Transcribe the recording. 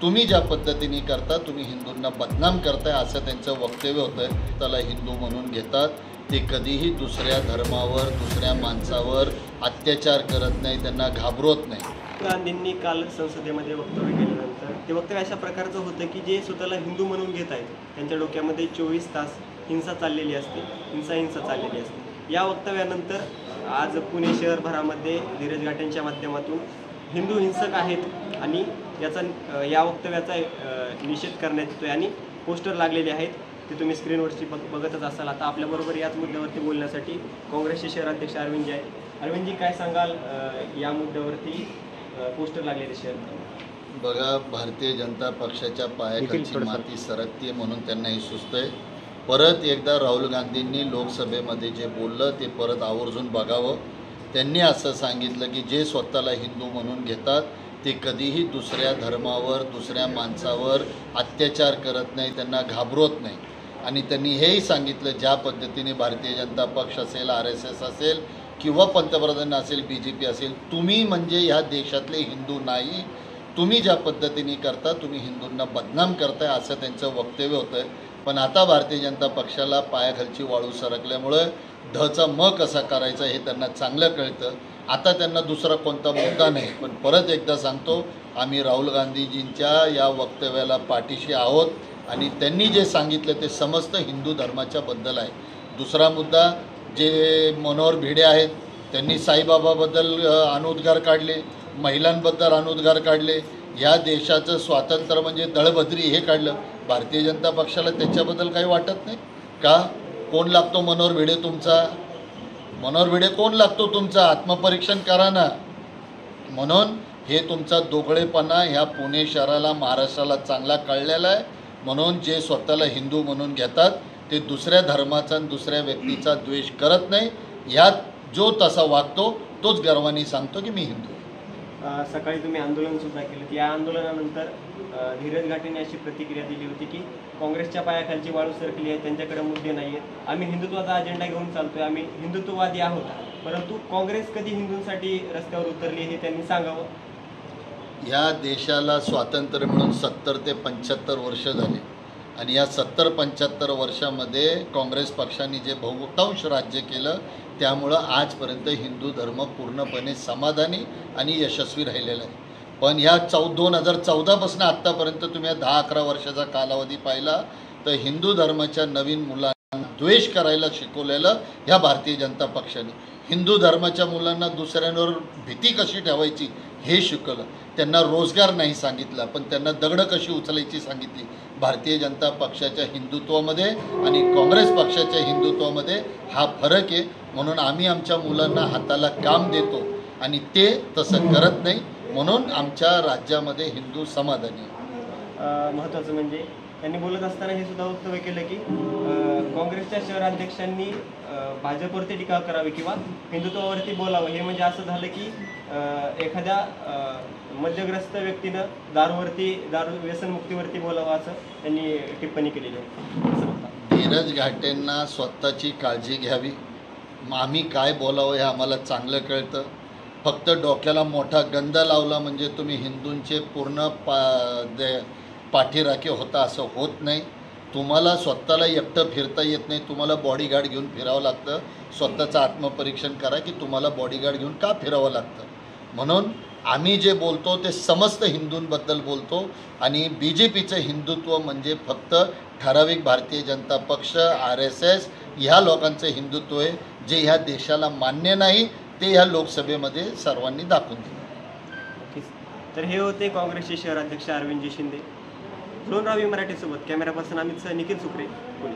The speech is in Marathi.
तुम्ही ज्या पद्धतीने करता, तुम्ही हिंदूंना बदनाम करताय असं त्यांचं वक्तव्य होतं. त्याला हिंदू म्हणून घेतात, ते कधीही दुसऱ्या धर्मावर, दुसऱ्या माणसावर अत्याचार करत नाही, त्यांना घाबरवत नाही. गांधींनी काल संसदेमध्ये वक्तव्य केल्यानंतर ते वक्तव्य अशा प्रकारचं होतं की जे स्वतःला हिंदू म्हणून घेत आहेत त्यांच्या डोक्यामध्ये 24 तास हिंसा चाललेली असते, हिंसा चाललेली असते. या वक्तव्यानंतर आज पुणे शहरभरामध्ये धीरज घाटेंच्या माध्यमातून हिंदू हिंसक आहेत आणि या वक्तव्याचा निषेध करण्यात येतोय आणि पोस्टर लागलेले आहेत, ते तुम्ही स्क्रीनवरची बघतच असाल. आता आपल्याबरोबर याच मुद्द्यावरती बोलण्यासाठी काँग्रेसचे शहराध्यक्ष अरविंदजी आहेत. अरविंदजी, काय सांगाल या मुद्द्यावरती पोस्टर लागलेले शहर? बघा, भारतीय जनता पक्षाच्या पायाखालची माती सरकते म्हणून त्यांनाही सुचतंय. परत एकदा राहुल गांधींनी लोकसभेमध्ये जे बोललं ते परत आवर्जून बघावं. त्यांनी असं सांगितलं की जे स्वतःला हिंदू म्हणून घेतात ते कधीही दुसऱ्या धर्मावर, दुसऱ्या माणसावर अत्याचार करत नाही, त्यांना घाबरवत नाही. आणि त्यांनी हेही सांगितलं, ज्या पद्धतीने भारतीय जनता पक्ष असेल, RSS असेल किंवा पंतप्रधान असेल, BJP असेल, तुम्ही म्हणजे ह्या देशातले हिंदू नाही, तुम्ही ज्या पद्धतीने करता, तुम्ही हिंदूंना बदनाम करताय असं त्यांचं वक्तव्य होतं. पण आता भारतीय जनता पक्षाला पायाखालची वाळू सरकल्यामुळं ढचा म कसा करायचा हे त्यांना चांगलं कळतं. आता त्यांना दुसरा कोणता मुद्दा नाही. पण परत एकदा सांगतो, आम्ही राहुल गांधीजींच्या या वक्तव्याला पाठीशी आहोत आणि त्यांनी जे सांगितलं ते समस्त हिंदू धर्माच्या बद्दल आहे. दुसरा मुद्दा, जे मनोहर भिडे आहेत त्यांनी साईबाबाबद्दल अनुद्गार काढले, महिलांबद्दल अनुद्गार काढले, या देशाचं स्वातंत्र्य म्हणजे दळभद्री हे काढलं. भारतीय जनता पक्षाला त्याच्याबद्दल काही वाटत नाही का? कोण लागतो मनोहर भिडे तुमचा? मनोहर भिडे कोण लागतो तुमचा? आत्मपरीक्षण करा ना. म्हणून हे तुमचा दोघळेपणा ह्या पुणे शहराला, महाराष्ट्राला चांगला कळलेला आहे. म्हणून जे स्वतःला हिंदू म्हणून घेतात ते दुसऱ्या धर्माचा आणि दुसऱ्या व्यक्तीचा द्वेष करत नाही. यात जो तसा वागतो तोच गर्वाने सांगतो की मी हिंदू. सकाळी तुम्ही आंदोलनसुद्धा केलं. या आंदोलनानंतर धीरज घाटेंनी अशी प्रतिक्रिया दिली होती की काँग्रेसच्या पायाखालची वाळू सरकली आहे, त्यांच्याकडे मुद्दे नाही आहेत, आम्ही हिंदुत्वाचा अजेंडा घेऊन चालतोय, आम्ही हिंदुत्ववादी आहोत. परंतु काँग्रेस कधी हिंदूंसाठी रस्त्यावर उतरली हे त्यांनी सांगावं. या देशाला स्वातंत्र्य मिळून 70 ते 75 वर्ष झाले आणि या 70-75 वर्षामध्ये काँग्रेस पक्षाने जे बहुतांश राज्य केलं त्यामुळं आजपर्यंत हिंदू धर्म पूर्णपणे समाधानी आणि यशस्वी राहिलेला आहे. पण ह्या 2014पासून आत्तापर्यंत तुम्ही 10-11 वर्षाचा कालावधी पाहिला तर हिंदू धर्माच्या नवीन मुलांना द्वेष करायला शिकवलेलं ह्या भारतीय जनता पक्षाने. हिंदू धर्माच्या मुलांना दुसऱ्यांवर भीती कशी ठेवायची हे शिकवलं. त्यांना रोजगार नाही सांगितला, पण त्यांना दगडं कशी उचलायची सांगितली. भारतीय जनता पक्षाच्या हिंदुत्वामध्ये आणि काँग्रेस पक्षाच्या हिंदुत्वामध्ये हा फरक आहे. म्हणून आम्ही आमच्या मुलांना हाताला काम देतो आणि ते तसं करत नाही. म्हणून आमच्या राज्यामध्ये हिंदू समाधानी आहे. महत्त्वाचं म्हणजे त्यांनी बोलत असताना हे सुद्धा वक्तव्य केलं की काँग्रेसच्या शहराध्यक्षांनी भाजपवरती टीका करावी किंवा हिंदुत्वावरती बोलावं. हे म्हणजे असं झालं की एखाद्या मध्यग्रस्त व्यक्तीनं दारू व्यसनमुक्तीवरती बोलावं असं त्यांनी टिप्पणी केलेली आहे. धीरज घाटेंना स्वतःची काळजी घ्यावी. आम्ही काय बोलावं हे आम्हाला चांगलं कळतं. फक्त डोक्याला मोठा गंध लावला म्हणजे तुम्ही हिंदूंचे पूर्ण पाठीराखे होता असं होत नाही. तुम्हाला स्वतःला एकटं फिरता येत नाही, तुम्हाला बॉडीगार्ड घेऊन फिरावं लागतं. स्वतःचं आत्मपरीक्षण करा की तुम्हाला बॉडीगार्ड घेऊन का फिरावं लागतं. म्हणून आम्ही जे बोलतो ते समस्त हिंदूंबद्दल बोलतो आणि BJPचं हिंदुत्व म्हणजे फक्त ठराविक भारतीय जनता पक्ष, RSS ह्या लोकांचं हिंदुत्व आहे, जे ह्या देशाला मान्य नाही. ते ह्या लोकसभेमध्ये सर्वांनी दाखवून दिलं. तर हे होते काँग्रेसचे शहराध्यक्ष अरविंदजी शिंदे. ड्रोन रावी मराठीसोबत कॅमेरा पर्सन अमित सह निखिल सुक्रे, पुणे.